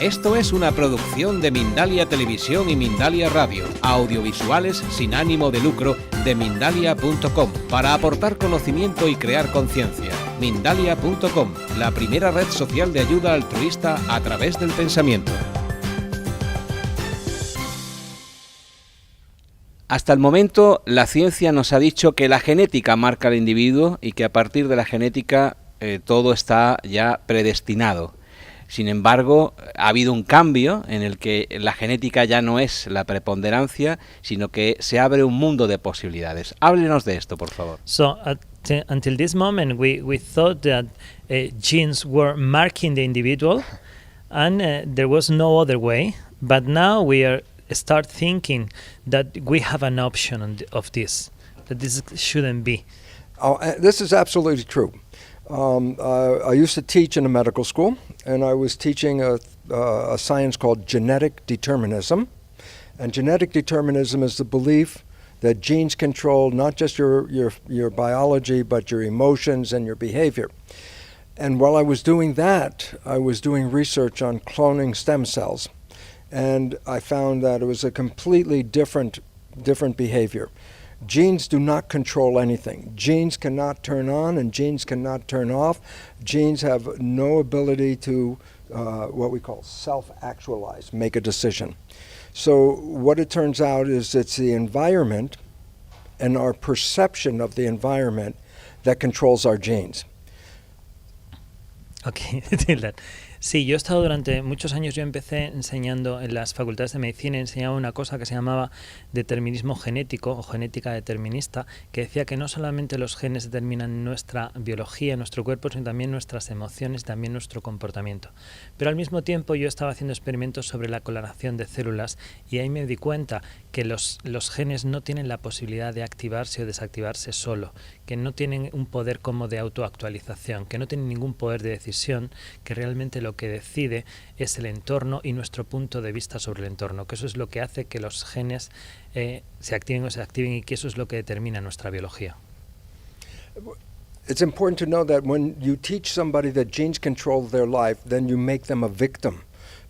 Esto es una producción de Mindalia Televisión y Mindalia Radio, audiovisuales sin ánimo de lucro de Mindalia.com, para aportar conocimiento y crear conciencia. Mindalia.com, la primera red social de ayuda altruista a través del pensamiento. Hasta el momento, la ciencia nos ha dicho que la genética marca al individuo y que a partir de la genética todo está ya predestinado. Sin embargo, ha habido un cambio en el que la genética ya no es la preponderancia, sino que se abre un mundo de posibilidades. Háblenos de esto, por favor. So until this moment, we thought that genes were marking the individual, and there was no other way. But now we start thinking that we have an option of this, that this shouldn't be. This is absolutely true. I used to teach in a medical school, and I was teaching a science called genetic determinism. And genetic determinism is the belief that genes control not just your biology, but your emotions and your behavior. And while I was doing that, I was doing research on cloning stem cells. And I found that it was a completely different behavior. Genes do not control anything. Genes cannot turn on and genes cannot turn off. Genes have no ability to what we call self-actualize, make a decision. So what it turns out is it's the environment and our perception of the environment that controls our genes. Okay, sí, yo he estado durante muchos años, yo empecé enseñando en las facultades de medicina, enseñaba una cosa que se llamaba determinismo genético o genética determinista, que decía que no solamente los genes determinan nuestra biología, nuestro cuerpo, sino también nuestras emociones, también nuestro comportamiento. Pero al mismo tiempo yo estaba haciendo experimentos sobre la coloración de células y ahí me di cuenta que los genes no tienen la posibilidad de activarse o desactivarse solo, que no tienen un poder como de autoactualización, que no tienen ningún poder de decisión, que realmente lo que decide es el entorno y nuestro punto de vista sobre el entorno, que eso es lo que hace que los genes se activen o se activen y que eso es lo que determina nuestra biología. It's important to know that when you teach somebody that genes control their life, then you make them a victim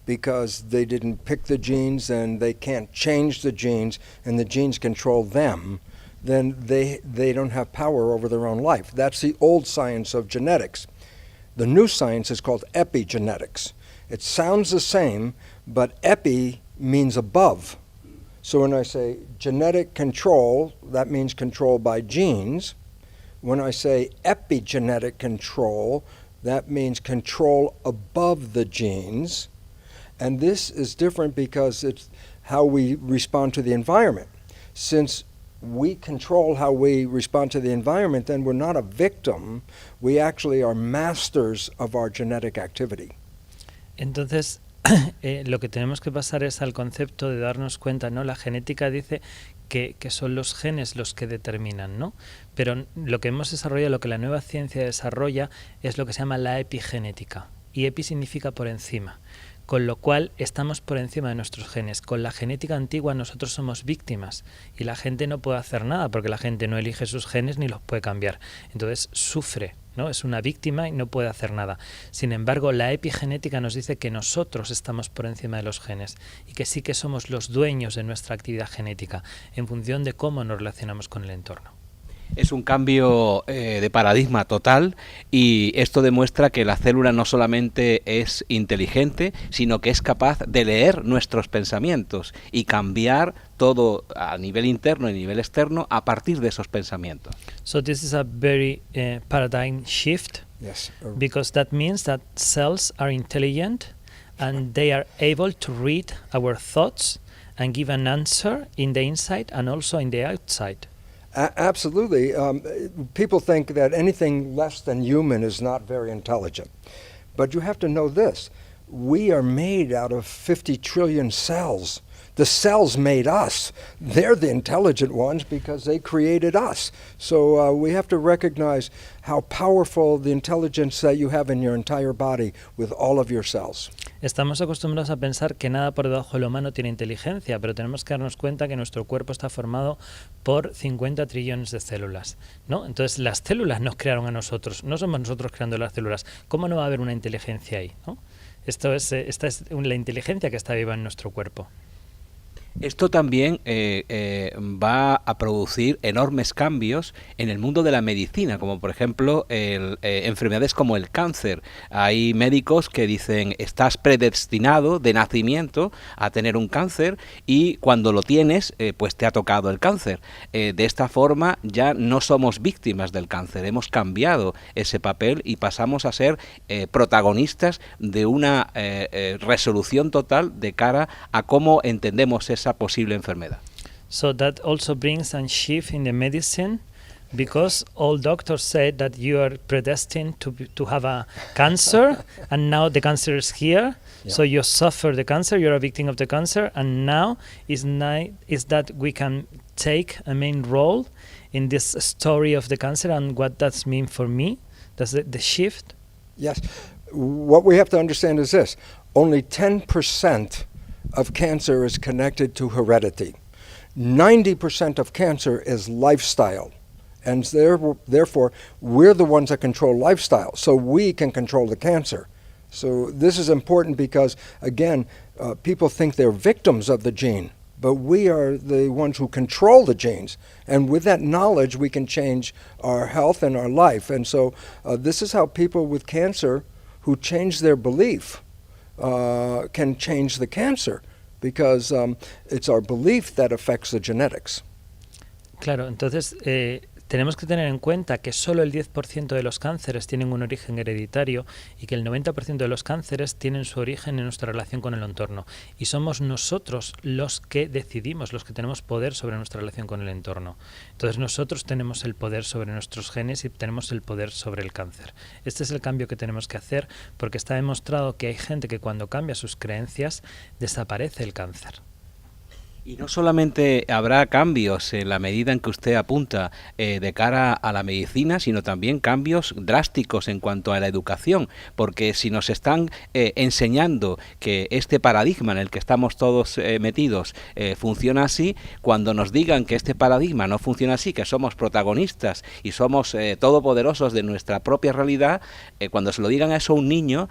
because they didn't pick the genes and they can't change the genes and the genes control them. Then they don't have power over their own life. That's the old science of genetics. The new science is called epigenetics. It sounds the same, but epi means above. So when I say genetic control, that means control by genes. When I say epigenetic control, that means control above the genes. And this is different because it's how we respond to the environment. Since we control how we respond to the environment, then we're not a victim. We actually are masters of our genetic activity. Entonces, lo que tenemos que pasar es al concepto de darnos cuenta, ¿no? La genética dice que son los genes los que determinan, ¿no? Pero lo que hemos desarrollado, lo que la nueva ciencia desarrolla, es lo que se llama la epigenética. Y epi significa por encima. Con lo cual estamos por encima de nuestros genes. Con la genética antigua nosotros somos víctimas y la gente no puede hacer nada porque la gente no elige sus genes ni los puede cambiar. Entonces sufre, ¿no? Es una víctima y no puede hacer nada. Sin embargo, la epigenética nos dice que nosotros estamos por encima de los genes y que sí que somos los dueños de nuestra actividad genética en función de cómo nos relacionamos con el entorno. Es un cambio de paradigma total y esto demuestra que la célula no solamente es inteligente, sino que es capaz de leer nuestros pensamientos y cambiar todo a nivel interno y a nivel externo a partir de esos pensamientos. So this is a very paradigm shift. Yes. Because that means that cells are intelligent and they are able to read our thoughts and give an answer in the inside and also in the outside. Absolutely. People think that anything less than human is not very intelligent. But you have to know this. We are made out of 50 trillion cells. The cells made us. They're the intelligent ones because they created us. So we have to recognize how powerful the intelligence that you have in your entire body with all of your cells. Estamos acostumbrados a pensar que nada por debajo de lo humano tiene inteligencia, pero tenemos que darnos cuenta que nuestro cuerpo está formado por 50 trillones de células, ¿no? Entonces las células nos crearon a nosotros, no somos nosotros creando las células. ¿Cómo no va a haber una inteligencia ahí, ¿no? esta es la inteligencia que está viva en nuestro cuerpo. Esto también va a producir enormes cambios en el mundo de la medicina, como por ejemplo enfermedades como el cáncer. Hay médicos que dicen estás predestinado de nacimiento a tener un cáncer y cuando lo tienes pues te ha tocado el cáncer. De esta forma ya no somos víctimas del cáncer, hemos cambiado ese papel y pasamos a ser protagonistas de una resolución total de cara a cómo entendemos esa posible enfermedad. So that also brings a shift in the medicine, because all doctors said that you are predestined to have a cancer, and now the cancer is here. Yeah. So you suffer the cancer, you're a victim of the cancer, and now is that we can take a main role in this story of the cancer and what that's mean for me. That's the shift. Yes. What we have to understand is this. Only 10% of cancer is connected to heredity. 90% of cancer is lifestyle. And therefore, we're the ones that control lifestyle, so we can control the cancer. So this is important because, again, people think they're victims of the gene, but we are the ones who control the genes. And with that knowledge, we can change our health and our life. And so this is how people with cancer who change their belief can change the cancer, because it's our belief that affects the genetics. Claro, entonces tenemos que tener en cuenta que solo el 10% de los cánceres tienen un origen hereditario y que el 90% de los cánceres tienen su origen en nuestra relación con el entorno. Y somos nosotros los que decidimos, los que tenemos poder sobre nuestra relación con el entorno. Entonces nosotros tenemos el poder sobre nuestros genes y tenemos el poder sobre el cáncer. Este es el cambio que tenemos que hacer, porque está demostrado que hay gente que cuando cambia sus creencias desaparece el cáncer. Y no solamente habrá cambios en la medida en que usted apunta de cara a la medicina, sino también cambios drásticos en cuanto a la educación, porque si nos están enseñando que este paradigma en el que estamos todos metidos funciona así, cuando nos digan que este paradigma no funciona así, que somos protagonistas y somos todopoderosos de nuestra propia realidad, cuando se lo digan a eso a un niño,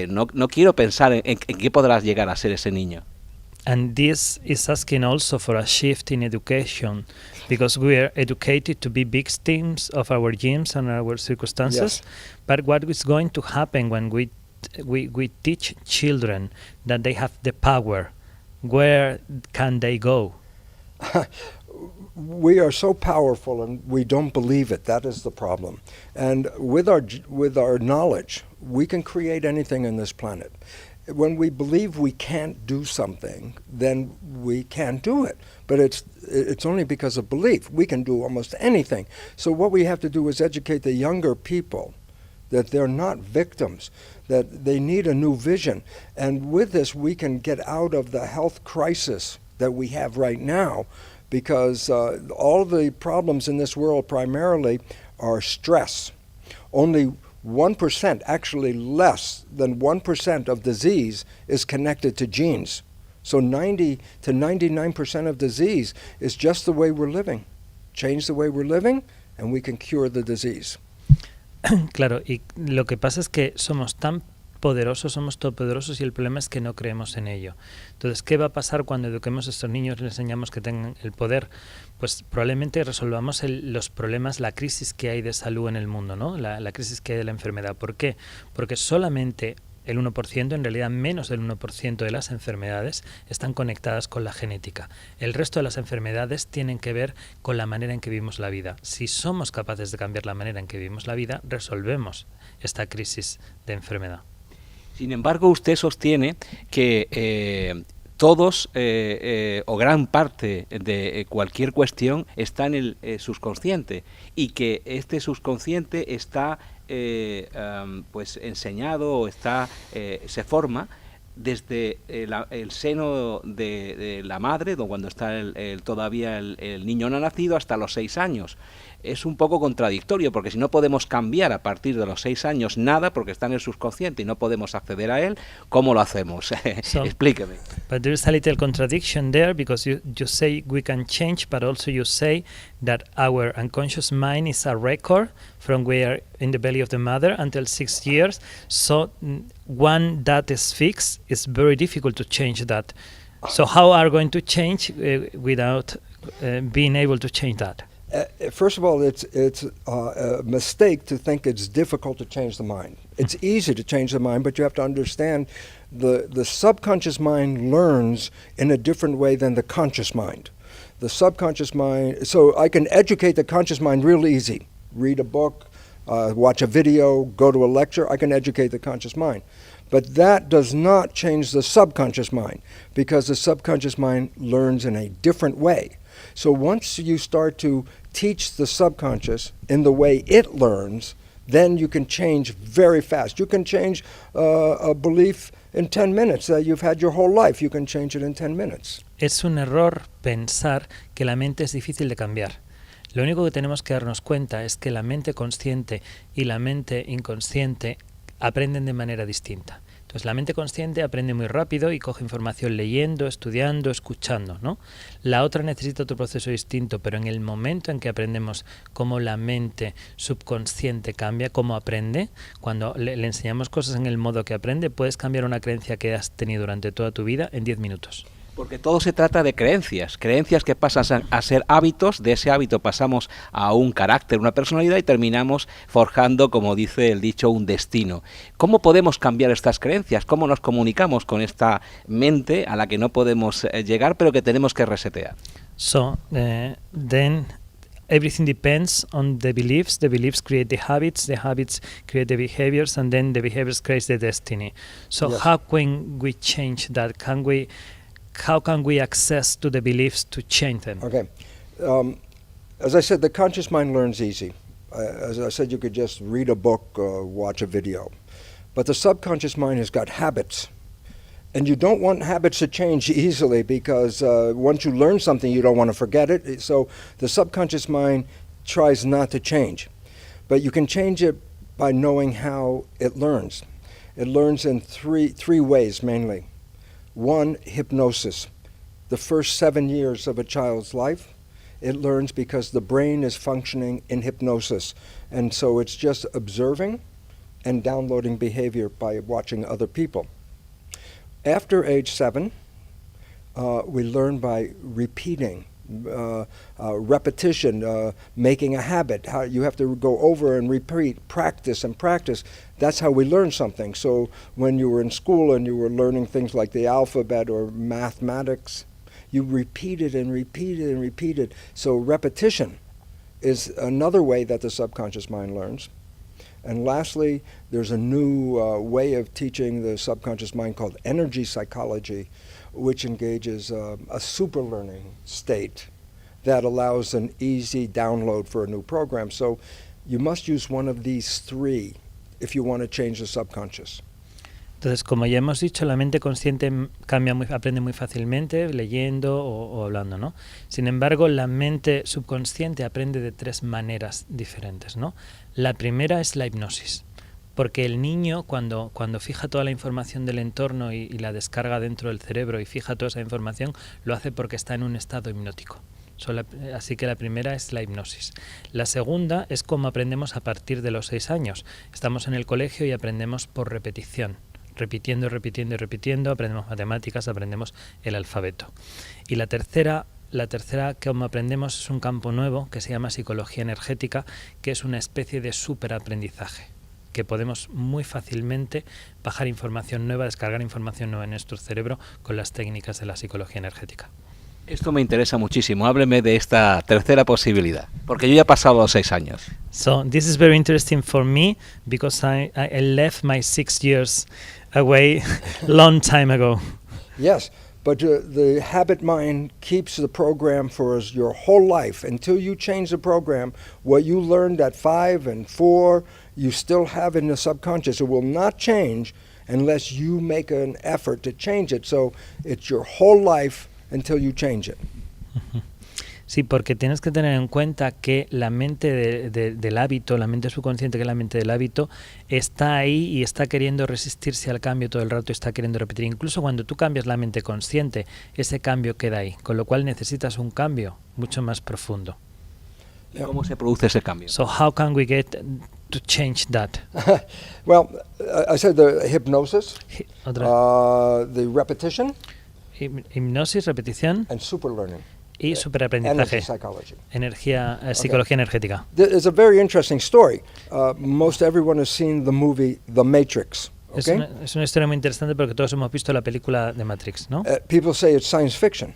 no quiero pensar en qué podrás llegar a ser ese niño. And this is asking also for a shift in education, because we are educated to be victims of our genes and our circumstances. Yes. But what is going to happen when we teach children that they have the power? Where can they go? We are so powerful and we don't believe it. That is the problem. And with our knowledge, we can create anything in this planet. When we believe we can't do something, then we can't do it. But it's only because of belief. We can do almost anything. So what we have to do is educate the younger people that they're not victims, that they need a new vision. And with this, we can get out of the health crisis that we have right now, because all the problems in this world primarily are stress. Only 1%, actually less than 1% of disease is connected to genes. So 90 to 99% of disease is just the way we're living. Change the way we're living and we can cure the disease. Claro, y lo que pasa es que somos tan poderosos, somos todopoderosos, y el problema es que no creemos en ello. Entonces, ¿qué va a pasar cuando eduquemos a estos niños y les enseñamos que tengan el poder? Pues probablemente resolvamos los problemas, la crisis que hay de salud en el mundo, ¿no? La crisis que hay de la enfermedad. ¿Por qué? Porque solamente el 1%, en realidad menos del 1% de las enfermedades están conectadas con la genética. El resto de las enfermedades tienen que ver con la manera en que vivimos la vida. Si somos capaces de cambiar la manera en que vivimos la vida, resolvemos esta crisis de enfermedad. Sin embargo, usted sostiene que todos o gran parte de cualquier cuestión está en el subconsciente, y que este subconsciente está pues enseñado o está se forma desde el seno de la madre, cuando está todavía el niño no nacido, hasta los 6 años. Es un poco contradictorio, porque si no podemos cambiar a partir de los 6 años nada, porque está en el subconsciente y no podemos acceder a él, ¿cómo lo hacemos? Explíqueme. But there is a little contradiction there, because you say we can change, but also you say that our unconscious mind is a record from we are in the belly of the mother until 6 years. So one that is fixed, it's very difficult to change that. So how are going to change without being able to change that? First of all, it's a mistake to think it's difficult to change the mind. It's easy to change the mind, but you have to understand the subconscious mind learns in a different way than the conscious mind. The subconscious mind, so I can educate the conscious mind real easy. Read a book, watch a video, go to a lecture, I can educate the conscious mind. But that does not change the subconscious mind, because the subconscious mind learns in a different way. So once you start to teach the subconscious in the way it learns, then you can change very fast. You can change a belief in 10 minutes that you've had your whole life. You can change it in 10 minutes. Es un error pensar que la mente es difícil de cambiar. Lo único que tenemos que darnos cuenta es que la mente consciente y la mente inconsciente aprenden de manera distinta. Entonces la mente consciente aprende muy rápido y coge información leyendo, estudiando, escuchando, ¿no? La otra necesita otro proceso distinto, pero en el momento en que aprendemos cómo la mente subconsciente cambia, cómo aprende, cuando le enseñamos cosas en el modo que aprende, puedes cambiar una creencia que has tenido durante toda tu vida en 10 minutos. Porque todo se trata de creencias que pasan a ser hábitos, de ese hábito pasamos a un carácter, una personalidad y terminamos forjando, como dice el dicho, un destino. ¿Cómo podemos cambiar estas creencias? ¿Cómo nos comunicamos con esta mente a la que no podemos llegar, pero que tenemos que resetear? So, then everything depends on the beliefs. The beliefs create the habits create the behaviors, and then the behaviors create the destiny. So Yes. how can we change that? How can we access to the beliefs to change them? Okay. As I said, the conscious mind learns easy. As I said, you could just read a book, watch a video. But the subconscious mind has got habits. And you don't want habits to change easily, because once you learn something, you don't want to forget it. So the subconscious mind tries not to change. But you can change it by knowing how it learns. It learns in three ways mainly. One, hypnosis. The first 7 years of a child's life, it learns because the brain is functioning in hypnosis. And so it's just observing and downloading behavior by watching other people. After age 7, we learn by repeating, repetition, making a habit. How you have to go over and repeat, practice and practice. That's how we learn something. So when you were in school and you were learning things like the alphabet or mathematics, you repeated and repeated and repeated. So repetition is another way that the subconscious mind learns. And lastly, there's a new way of teaching the subconscious mind called energy psychology, which engages a super learning state that allows an easy download for a new program. So you must use one of these three if you want to change the subconscious. Entonces, como ya hemos dicho, la mente consciente aprende muy fácilmente leyendo o hablando, ¿no? Sin embargo, la mente subconsciente aprende de 3 maneras diferentes, ¿no? La primera es la hipnosis, porque el niño cuando fija toda la información del entorno y la descarga dentro del cerebro y fija toda esa información, lo hace porque está en un estado hipnótico. Así que la primera es la hipnosis. La segunda es cómo aprendemos a partir de los 6 años. Estamos en el colegio y aprendemos por repetición. Repitiendo, aprendemos matemáticas, aprendemos el alfabeto. Y la tercera como aprendemos es un campo nuevo que se llama psicología energética, que es una especie de superaprendizaje, que podemos muy fácilmente bajar información nueva, descargar información nueva en nuestro cerebro con las técnicas de la psicología energética. Esto me interesa muchísimo. Hábleme de esta tercera posibilidad, porque yo ya he pasado los 6 años. So this is very interesting for me because I left my 6 years away long time ago. Yes, but the habit mind keeps the program for your whole life. Until you change the program, what you learned at 5 and 4, you still have in the subconscious. It will not change unless you make an effort to change it. So it's your whole life until you change it. Sí, porque tienes que tener en cuenta que la mente del hábito, la mente subconsciente, que es la mente del hábito, está ahí y está queriendo resistirse al cambio todo el rato, está queriendo repetir. Incluso cuando tú cambias la mente consciente, ese cambio queda ahí, con lo cual necesitas un cambio mucho más profundo. Yeah. ¿Cómo se produce ese cambio? So how can we get to change that? Well, I said the hypnosis, Otra. the repetition, Hipnosis, repetición and super learning. y Energy superaprendizaje. psychology. Psicología energética. It's a very interesting story. Most everyone has seen the movie The Matrix. Es Okay? una historia muy interesante porque todos hemos visto la película de Matrix, ¿no? People say it's science fiction.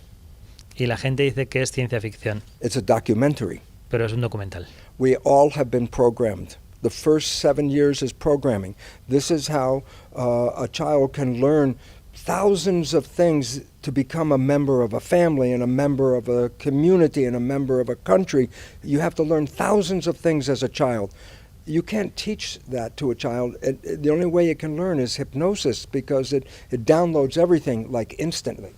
Y la gente dice que es ciencia ficción, It's a documentary. pero es un documental. We all have been programmed. The first 7 years is programming. This is how a child can learn thousands of things to become a member of a family and a member of a community and a member of a country. You have to learn thousands of things as a child. You can't teach that to a child. The only way it can learn is hypnosis because it downloads everything like instantly.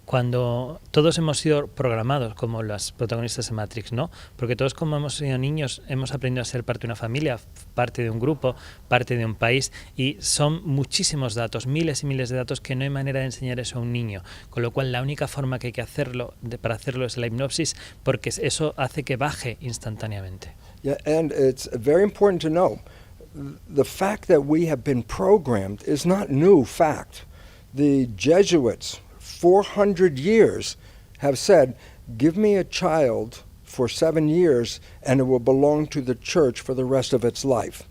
Cuando todos hemos sido programados como los protagonistas de Matrix, ¿no? Porque todos como hemos sido niños hemos aprendido a ser parte de una familia, parte de un grupo, parte de un país y son muchísimos datos, miles y miles de datos que no hay manera de enseñar eso a un niño, con lo cual la única forma que hay que hacerlo para hacerlo es la hipnosis porque eso hace que baje instantáneamente. Yeah, and it's very important to know the fact that we have been programmed is not new fact. The Jesuits 400 years have said, give me a child for 7 years and it will belong to the church for the rest of its life.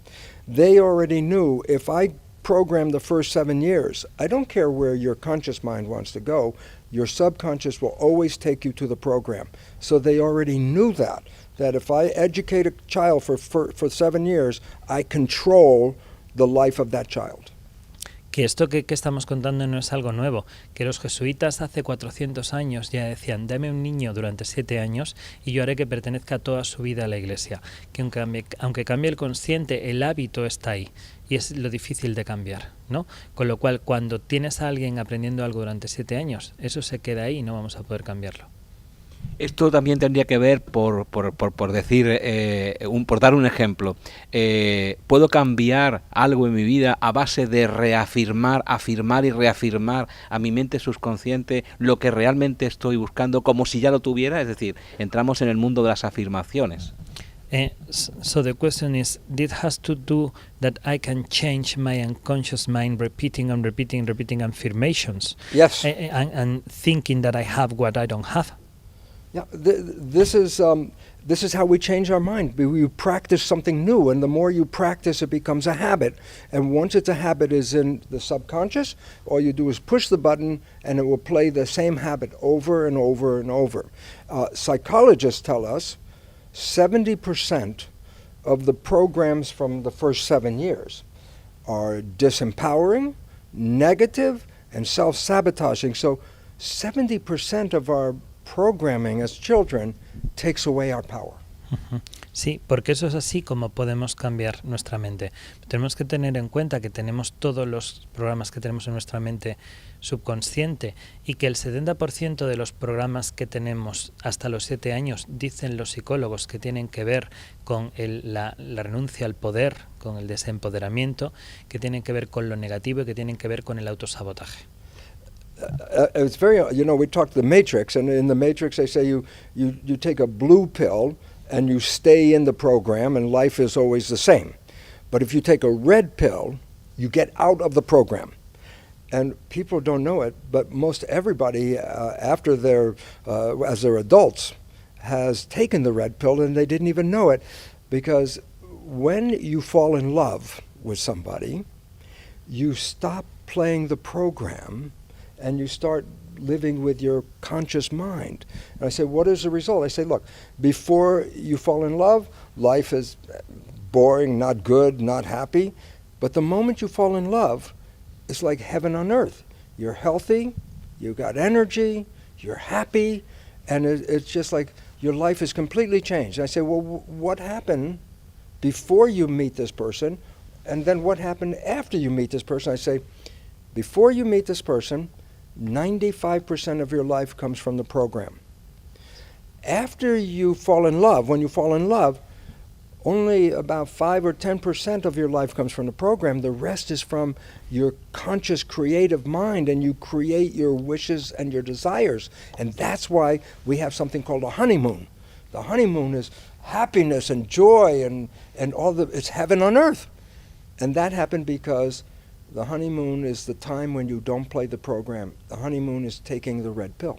They already knew if I program the first 7 years, I don't care where your conscious mind wants to go, your subconscious will always take you to the program. So they already knew that if I educate a child for 7 years, I control the life of that child. Que esto que estamos contando no es algo nuevo, que los jesuitas hace 400 años ya decían, dame un niño durante 7 años y yo haré que pertenezca toda su vida a la Iglesia, que aunque cambie el consciente, el hábito está ahí y es lo difícil de cambiar, ¿no? Con lo cual, cuando tienes a alguien aprendiendo algo durante 7 años, eso se queda ahí y no vamos a poder cambiarlo. Esto también tendría que ver, por decir, por dar un ejemplo. ¿Puedo cambiar algo en mi vida a base de afirmar y reafirmar a mi mente subconsciente lo que realmente estoy buscando como si ya lo tuviera? Es decir, entramos en el mundo de las afirmaciones. So the question is, it has to do that I can change my unconscious mind repeating affirmations. Yes. And thinking that I have what I don't have. Yeah, this is how we change our mind. We practice something new, and the more you practice, it becomes a habit. And once it's a habit is in the subconscious, all you do is push the button, and it will play the same habit over and over and over. Psychologists tell us 70% of the programs from the first 7 years are disempowering, negative, and self-sabotaging. So 70% of our programming as children takes away our power. Sí, porque eso es así como podemos cambiar nuestra mente. Tenemos que tener en cuenta que tenemos todos los programas que tenemos en nuestra mente subconsciente y que el 70% de los programas que tenemos hasta los 7 años, dicen los psicólogos, que tienen que ver con la renuncia al poder, con el desempoderamiento, que tienen que ver con lo negativo y que tienen que ver con el autosabotaje. It's very, we talked the Matrix, and in the Matrix they say you take a blue pill and you stay in the program and life is always the same. But if you take a red pill, you get out of the program. And people don't know it, but most everybody after as they're adults has taken the red pill and they didn't even know it, because when you fall in love with somebody, you stop playing the program and you start living with your conscious mind. And I say, what is the result? I say, look, before you fall in love, life is boring, not good, not happy. But the moment you fall in love, it's like heaven on earth. You're healthy, you got energy, you're happy, and it's just like your life is completely changed. And I say, well, what happened before you meet this person? And then what happened after you meet this person? I say, before you meet this person, 95% of your life comes from the program. After you fall in love, when you fall in love, only about 5 or 10% of your life comes from the program. The rest is from your conscious creative mind, and you create your wishes and your desires. And that's why we have something called a honeymoon. The honeymoon is happiness and joy and it's heaven on earth. And that happened because the honeymoon is the time when you don't play the program. The honeymoon is taking the red pill.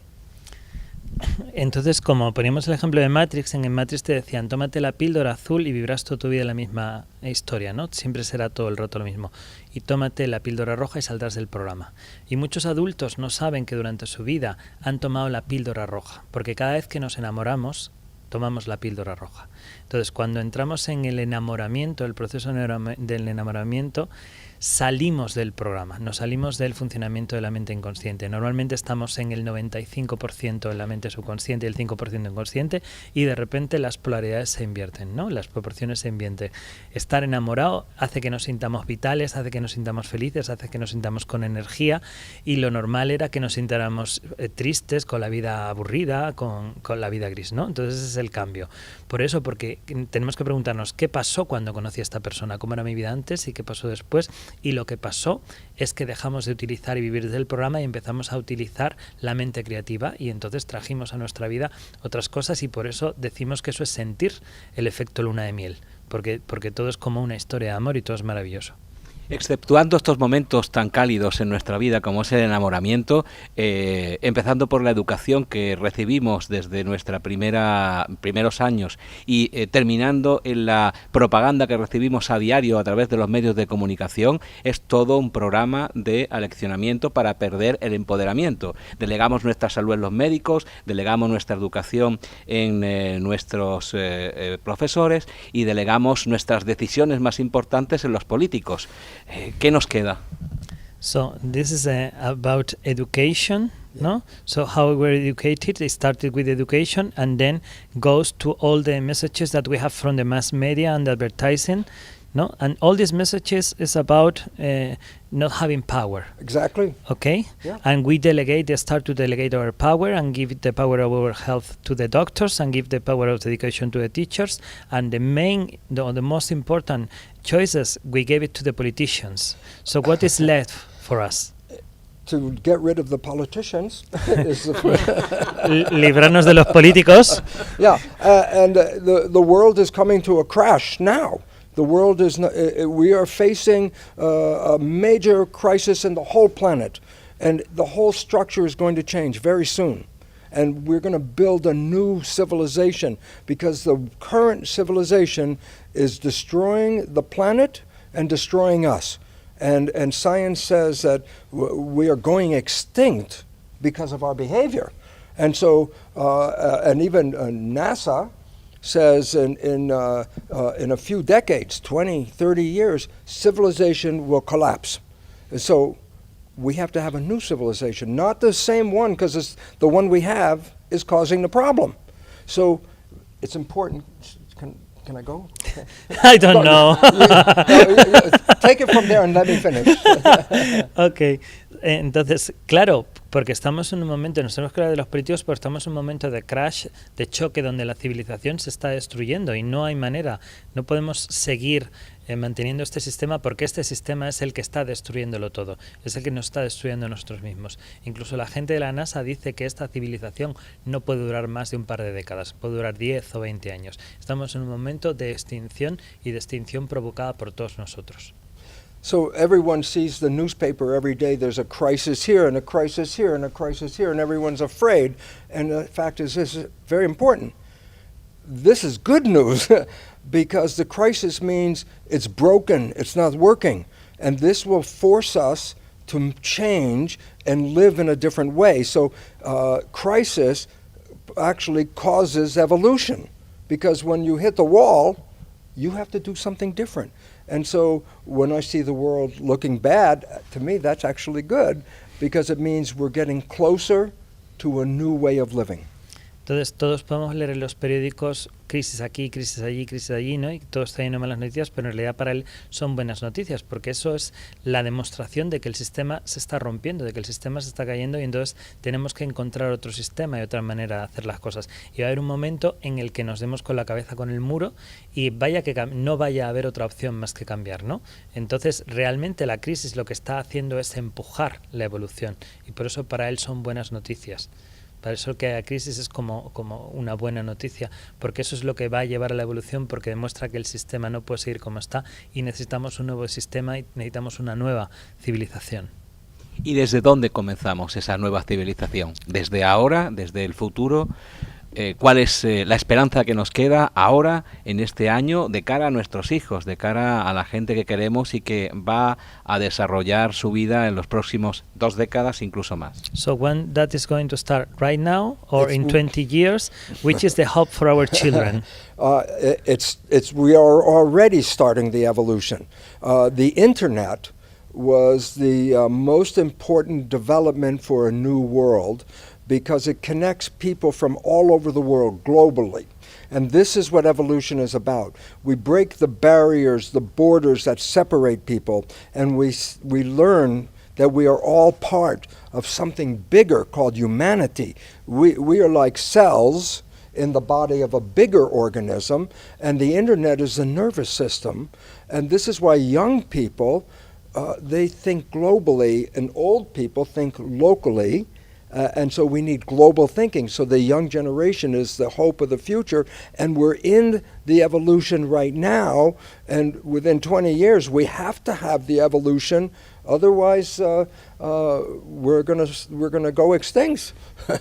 Entonces, como poníamos el ejemplo de Matrix, en Matrix te decían, tómate la píldora azul y vivirás toda tu vida la misma historia, ¿no? Siempre será todo el rato lo mismo. Y tómate la píldora roja y saldrás del programa. Y muchos adultos no saben que durante su vida han tomado la píldora roja, porque cada vez que nos enamoramos, tomamos la píldora roja. Entonces, cuando entramos en el enamoramiento, el proceso del enamoramiento, salimos del programa, nos salimos del funcionamiento de la mente inconsciente. Normalmente estamos en el 95% en la mente subconsciente y el 5% inconsciente, y de repente las polaridades se invierten, ¿no? Las proporciones se invierten. Estar enamorado hace que nos sintamos vitales, hace que nos sintamos felices, hace que nos sintamos con energía, y lo normal era que nos sintiéramos tristes, con la vida aburrida, con la vida gris, ¿no? Entonces ese es el cambio. Por eso, porque tenemos que preguntarnos qué pasó cuando conocí a esta persona, cómo era mi vida antes y qué pasó después. Y lo que pasó es que dejamos de utilizar y vivir desde el programa y empezamos a utilizar la mente creativa, y entonces trajimos a nuestra vida otras cosas, y por eso decimos que eso es sentir el efecto luna de miel, porque todo es como una historia de amor y todo es maravilloso. Exceptuando estos momentos tan cálidos en nuestra vida como es el enamoramiento, empezando por la educación que recibimos desde nuestra primeros años y terminando en la propaganda que recibimos a diario a través de los medios de comunicación, es todo un programa de aleccionamiento para perder el empoderamiento. Delegamos nuestra salud en los médicos, delegamos nuestra educación en nuestros profesores y delegamos nuestras decisiones más importantes en los políticos. ¿Qué nos queda? So this is about education, no? So how we were educated, it started with education and then goes to all the messages that we have from the mass media and advertising, no? And all these messages is about not having power. Exactly. Okay? Yeah. And we start to delegate our power and give the power of our health to the doctors and give the power of education to the teachers. And the most important choices, we gave it to the politicians. So what is left for us? To get rid of the politicians. Librarnos de los políticos. Yeah, and the world is coming to a crash now. The world is we are facing a major crisis in the whole planet, and the whole structure is going to change very soon. And we're going to build a new civilization, because the current civilization is destroying the planet and destroying us. And science says that we are going extinct because of our behavior. And so, and even NASA says in a few decades, 20, 30 years, civilization will collapse. And so we have to have a new civilization, not the same one, because the one we have is causing the problem. So it's important. Can I go? I don't know. Take it from there and let me finish. Okay. Entonces, claro, porque estamos en un momento, nos tenemos que hablar de los políticos, pero estamos en un momento de crash, de choque, donde la civilización se está destruyendo y no hay manera, no podemos seguir manteniendo este sistema, porque este sistema es el que está destruyéndolo todo, es el que nos está destruyendo a nosotros mismos. Incluso la gente de la NASA dice que esta civilización no puede durar más de un par de décadas, puede durar 10 o 20 años. Estamos en un momento de extinción, y de extinción provocada por todos nosotros. So everyone sees the newspaper every day. There's a crisis here and a crisis here and a crisis here, and everyone's afraid. And the fact is, this is very important. This is good news because the crisis means it's broken, it's not working. And this will force us to change and live in a different way. So crisis actually causes evolution, because when you hit the wall, you have to do something different. And so when I see the world looking bad, to me that's actually good, because it means we're getting closer to a new way of living. Entonces todos podemos leer en los periódicos crisis aquí, crisis allí, ¿no? Y todo está lleno de malas noticias, pero en realidad para él son buenas noticias, porque eso es la demostración de que el sistema se está rompiendo, de que el sistema se está cayendo, y entonces tenemos que encontrar otro sistema y otra manera de hacer las cosas. Y va a haber un momento en el que nos demos con la cabeza con el muro y no vaya a haber otra opción más que cambiar, ¿no? Entonces realmente la crisis lo que está haciendo es empujar la evolución, y por eso para él son buenas noticias. Para eso que haya crisis es como una buena noticia, porque eso es lo que va a llevar a la evolución, porque demuestra que el sistema no puede seguir como está y necesitamos un nuevo sistema y necesitamos una nueva civilización. ¿Y desde dónde comenzamos esa nueva civilización? ¿Desde ahora, desde el futuro? ¿Cuál es la esperanza que nos queda ahora, en este año, de cara a nuestros hijos, de cara a la gente que queremos y que va a desarrollar su vida en los próximos 2 décadas, incluso más? So when that is going to start, right now or in 20 years, which is the hope for our children? We are already starting the evolution. The internet was the most important development for a new world, because it connects people from all over the world globally. And this is what evolution is about. We break the barriers, the borders that separate people, and we learn that we are all part of something bigger called humanity. We are like cells in the body of a bigger organism, and the internet is the nervous system. And this is why young people, they think globally, and old people think locally. And so we need global thinking. So the young generation is the hope of the future, and we're in the evolution right now, and within 20 years we have to have the evolution, otherwise we're gonna go extinct.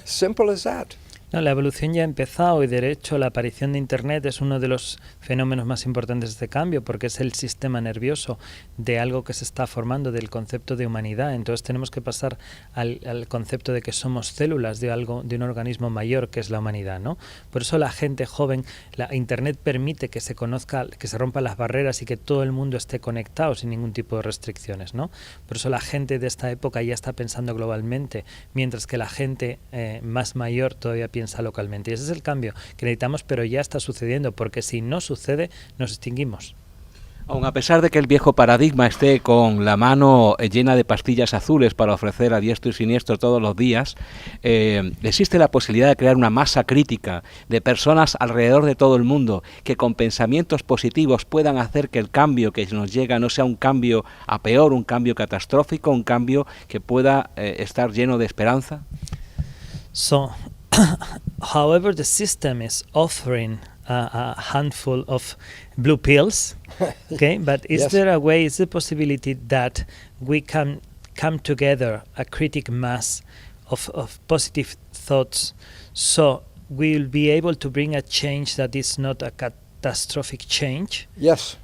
Simple as that. No, la evolución ya ha empezado y de hecho la aparición de Internet es uno de los fenómenos más importantes de este cambio, porque es el sistema nervioso de algo que se está formando, del concepto de humanidad. Entonces tenemos que pasar al concepto de que somos células de algo, de un organismo mayor que es la humanidad, ¿no? Por eso la gente joven, la Internet permite que se conozca, que se rompan las barreras y que todo el mundo esté conectado sin ningún tipo de restricciones, ¿no? Por eso la gente de esta época ya está pensando globalmente, mientras que la gente más mayor todavía piensa localmente. Y ese es el cambio que necesitamos, pero ya está sucediendo, porque si no sucede, nos extinguimos. Aun a pesar de que el viejo paradigma esté con la mano llena de pastillas azules para ofrecer a diestro y siniestro todos los días, existe la posibilidad de crear una masa crítica de personas alrededor de todo el mundo que con pensamientos positivos puedan hacer que el cambio que nos llega no sea un cambio a peor, un cambio catastrófico, un cambio que pueda estar lleno de esperanza. So, however, the system is offering a handful of blue pills, okay, but is Yes. there a way, is the possibility that we can come together, a critic mass of positive thoughts, so we'll be able to bring a change that is not a catastrophic change? Yes,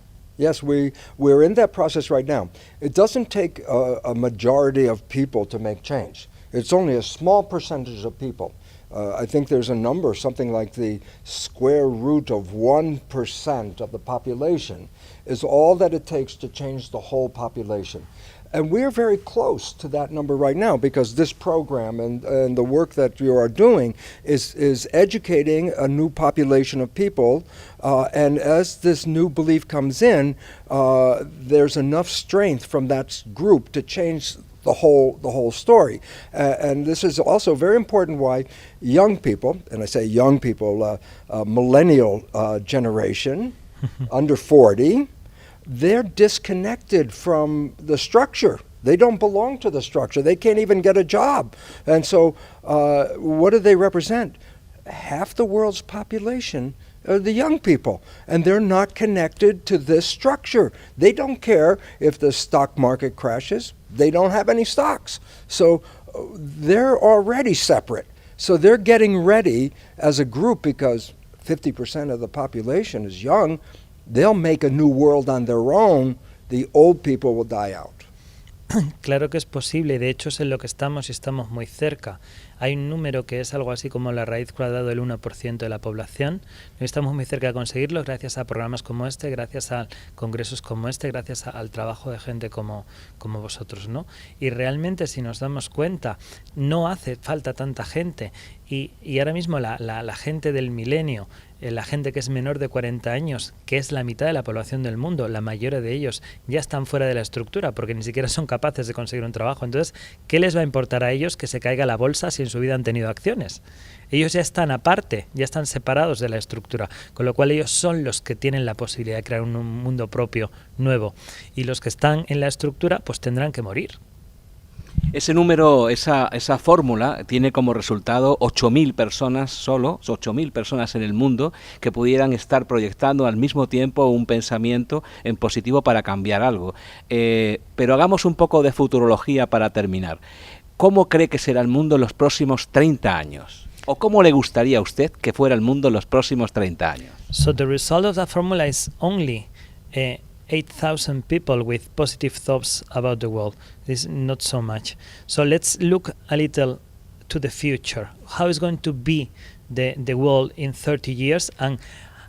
we're in that process right now. It doesn't take a majority of people to make change. It's only a small percentage of people. I think there's a number, something like the square root of 1% of the population is all that it takes to change the whole population. And we're very close to that number right now, because this program and the work that you are doing is educating a new population of people. And as this new belief comes in, there's enough strength from that group to change the whole story. And this is also very important why young people, and I say young people, millennial generation, under 40, they're disconnected from the structure. They don't belong to the structure. They can't even get a job. And so what do they represent? Half the world's population are the young people, and they're not connected to this structure. They don't care if the stock market crashes. They don't have any stocks. So they're already separate. So they're getting ready as a group, because 50% of the population is young. They'll make a new world on their own. The old people will die out. Claro que es posible, de hecho es en lo que estamos y estamos muy cerca. Hay un número que es algo así como la raíz cuadrada del 1% de la población. Estamos muy cerca de conseguirlo gracias a programas como este, gracias a congresos como este, gracias al trabajo de gente como vosotros, ¿no? Y realmente, si nos damos cuenta, no hace falta tanta gente. Y ahora mismo la gente del milenio, la gente que es menor de 40 años, que es la mitad de la población del mundo, la mayoría de ellos ya están fuera de la estructura porque ni siquiera son capaces de conseguir un trabajo. Entonces, ¿qué les va a importar a ellos que se caiga la bolsa si en su vida han tenido acciones? Ellos ya están aparte, ya están separados de la estructura, con lo cual ellos son los que tienen la posibilidad de crear un mundo propio, nuevo. Y los que están en la estructura, pues tendrán que morir. Ese número, esa fórmula tiene como resultado 8.000 personas solo, 8.000 personas en el mundo que pudieran estar proyectando al mismo tiempo un pensamiento en positivo para cambiar algo. Pero hagamos un poco de futurología para terminar. ¿Cómo cree que será el mundo en los próximos 30 años? ¿O cómo le gustaría a usted que fuera el mundo en los próximos 30 años? So the result of that formula is only 8,000 people with positive thoughts about the world. This is not so much. So let's look a little to the future. How is going to be the world in 30 years, and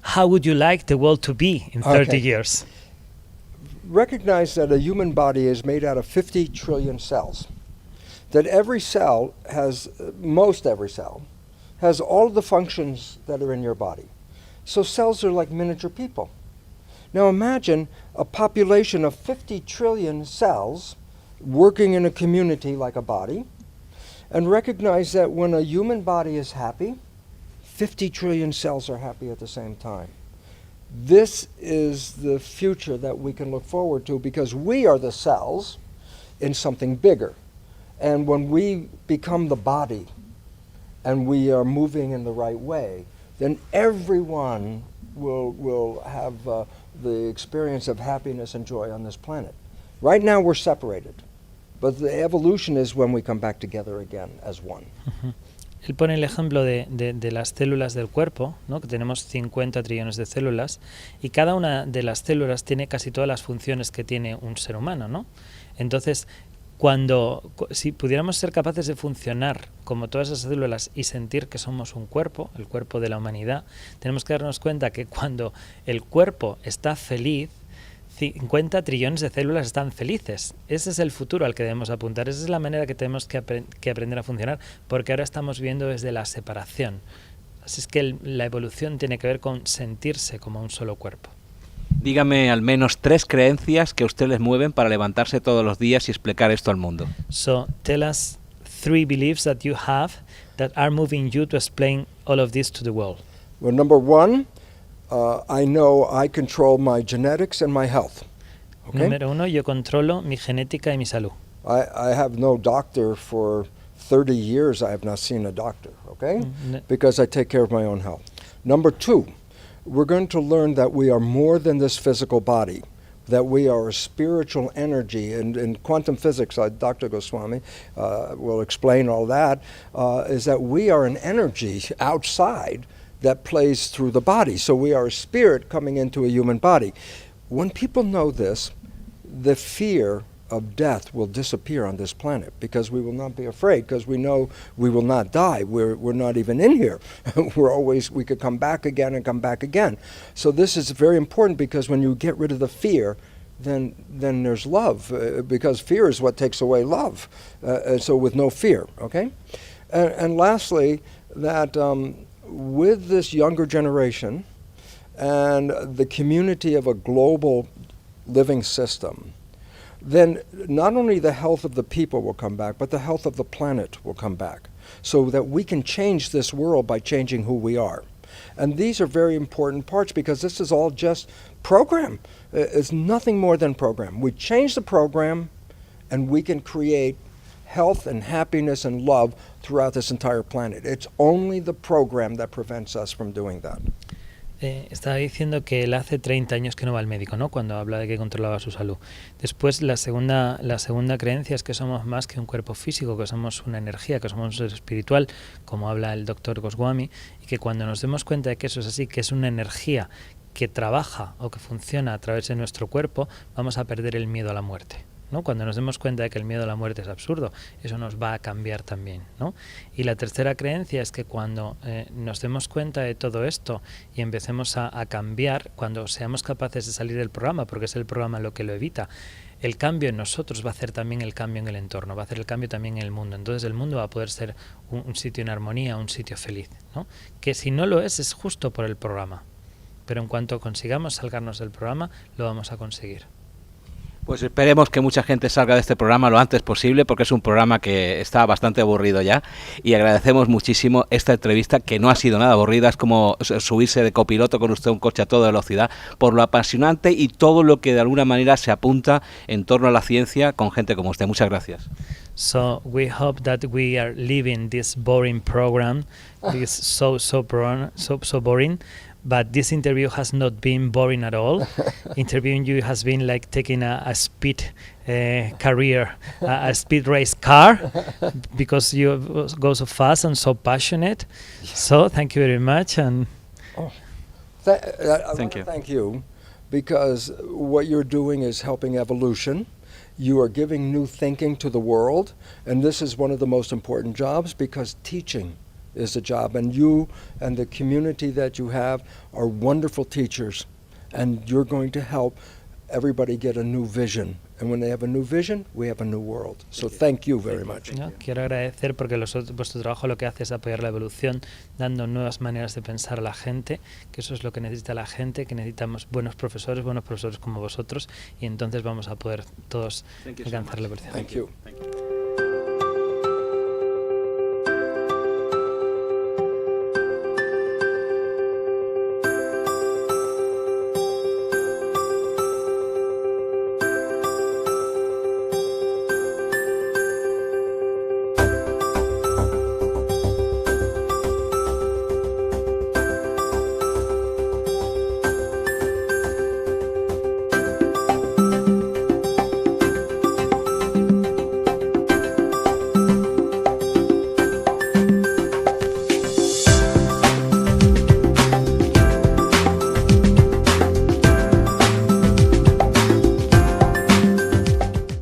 how would you like the world to be in 30 years? Recognize that a human body is made out of 50 trillion cells. That every cell has, most every cell, has all of the functions that are in your body. So cells are like miniature people. Now imagine a population of 50 trillion cells working in a community like a body, and recognize that when a human body is happy, 50 trillion cells are happy at the same time. This is the future that we can look forward to, because we are the cells in something bigger. And when we become the body and we are moving in the right way, then everyone will have the experience of happiness and joy on this planet. Right now we're separated, but the evolution is when we come back together again as one. Uh-huh. Él pone el ejemplo de las células del cuerpo, ¿no? Que tenemos 50 trillones de células, y cada una de las células tiene casi todas las funciones que tiene un ser humano, ¿no? Entonces, si pudiéramos ser capaces de funcionar como todas esas células y sentir que somos un cuerpo, el cuerpo de la humanidad, tenemos que darnos cuenta que cuando el cuerpo está feliz, 50 trillones de células están felices. Ese es el futuro al que debemos apuntar. Esa es la manera que tenemos que aprender a funcionar, porque ahora estamos viendo desde la separación. Así es que la evolución tiene que ver con sentirse como un solo cuerpo. Dígame al menos 3 creencias que a usted les mueven para levantarse todos los días y explicar esto al mundo. So tell us 3 beliefs that you have that are moving you to explain all of this to the world. Well, number 1, I know I control my genetics and my health. Okay? Número 1, yo controlo mi genética y mi salud. I have no doctor for 30 years. I have not seen a doctor, okay? Because I take care of my own health. Number 2, we're going to learn that we are more than this physical body, that we are a spiritual energy. And in quantum physics, Dr. Goswami will explain all that, is that we are an energy outside that plays through the body. So we are a spirit coming into a human body. When people know this, the fear of death will disappear on this planet, because we will not be afraid, because we know we will not die. We're not even in here. We could come back again and come back again. So this is very important, because when you get rid of the fear, then there's love, because fear is what takes away love. So with no fear, okay? And lastly, that with this younger generation and the community of a global living system, then not only the health of the people will come back, but the health of the planet will come back, so that we can change this world by changing who we are. And these are very important parts, because this is all just program. It's nothing more than program. We change the program, and we can create health and happiness and love throughout this entire planet. It's only the program that prevents us from doing that. Estaba diciendo que él hace 30 años que no va al médico, ¿no? Cuando habla de que controlaba su salud. Después, la segunda creencia es que somos más que un cuerpo físico, que somos una energía, que somos un ser espiritual, como habla el doctor Goswami, y que cuando nos demos cuenta de que eso es así, que es una energía que trabaja o que funciona a través de nuestro cuerpo, vamos a perder el miedo a la muerte, ¿no? Cuando nos demos cuenta de que el miedo a la muerte es absurdo, eso nos va a cambiar también, ¿no? Y la tercera creencia es que cuando nos demos cuenta de todo esto y empecemos a cambiar, cuando seamos capaces de salir del programa, porque es el programa lo que lo evita, el cambio en nosotros va a hacer también el cambio en el entorno, va a hacer el cambio también en el mundo. Entonces el mundo va a poder ser un sitio en armonía, un sitio feliz, ¿no? Que si no lo es justo por el programa, pero en cuanto consigamos salgarnos del programa, lo vamos a conseguir. Pues esperemos que mucha gente salga de este programa lo antes posible, porque es un programa que está bastante aburrido ya, y agradecemos muchísimo esta entrevista, que no ha sido nada aburrida. Es como subirse de copiloto con usted un coche a toda velocidad, por lo apasionante y todo lo que de alguna manera se apunta en torno a la ciencia con gente como usted. Muchas gracias. So we hope that we are leaving this boring program. It's so boring. But this interview has not been boring at all. Interviewing you has been like taking a speed career, a speed race car, because you go so fast and so passionate. So thank you very much. And Thank you. Thank you, because what you're doing is helping evolution. You are giving new thinking to the world, and this is one of the most important jobs, because teaching is a job, and you and the community that you have are wonderful teachers, and you're going to help everybody get a new vision. And when they have a new vision, we have a new world. So thank you very much. ¿no? Quiero agradecer porque vuestro trabajo lo que hace es apoyar la evolución, dando nuevas maneras de pensar a la gente, que eso es lo que necesita la gente, que necesitamos buenos profesores como vosotros, y entonces vamos a poder todos alcanzar la evolución. Thank you.